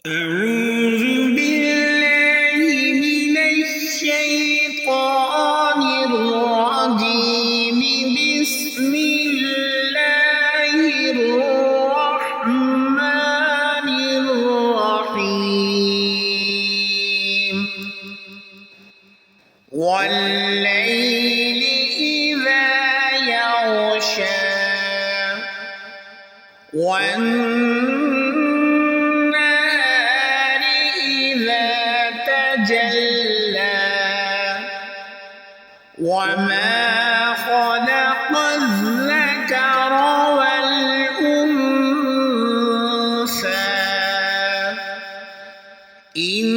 أعوذ بالله من الشيطان الرجيم بسم الله الرحمن الرحيم والليل إذا يغشى والنهار إذا تجلى وما خلق الذكر والأنثى إن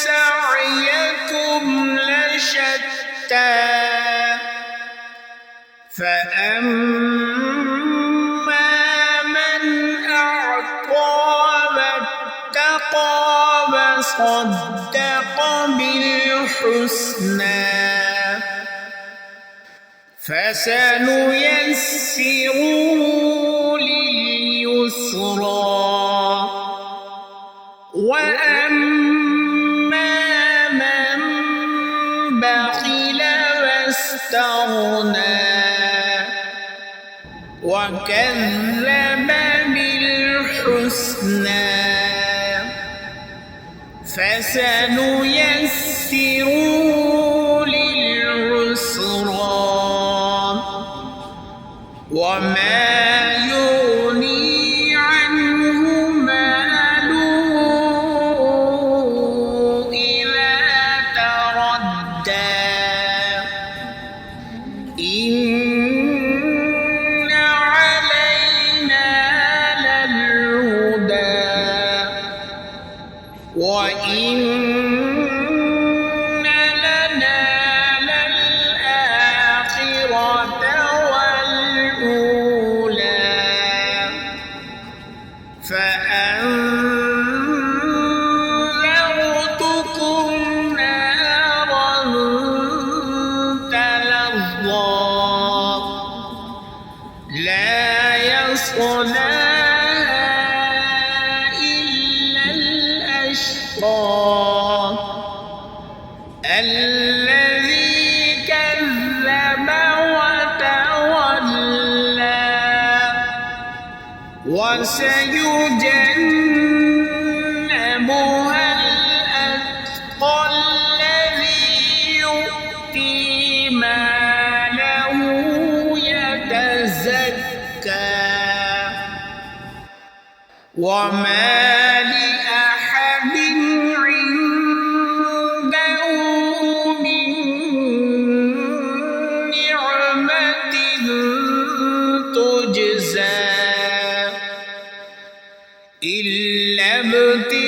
سعيكم لشتى فأما من أعطى واتقى وصدق بالحسنى فسنيسره لليسرى وأما من بخل واستغنى وكذب بالحسنى فسنيسره للعسرى وما يغني عنه ماله إذا تردى إن علينا للهدى وإن لنا للآخرة والأولى فأنذرتكم نارا تلظى لا يصلاها إلا الأشقى الذي كذب وتولى وسيجنبها الأتقى الذي يؤتي ماله يتزكى وما لأحد عنده من نعمة تجزى إلا ابتغاء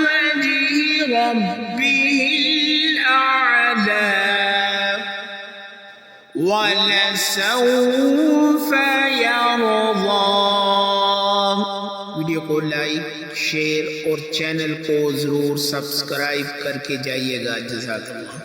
وجه ربه الأعلى ولسوف يرضى। वीडियो को like share और चैनल को ज़रूर सब्सक्राइब करके जाइएगा। जज़ाकल्लाह।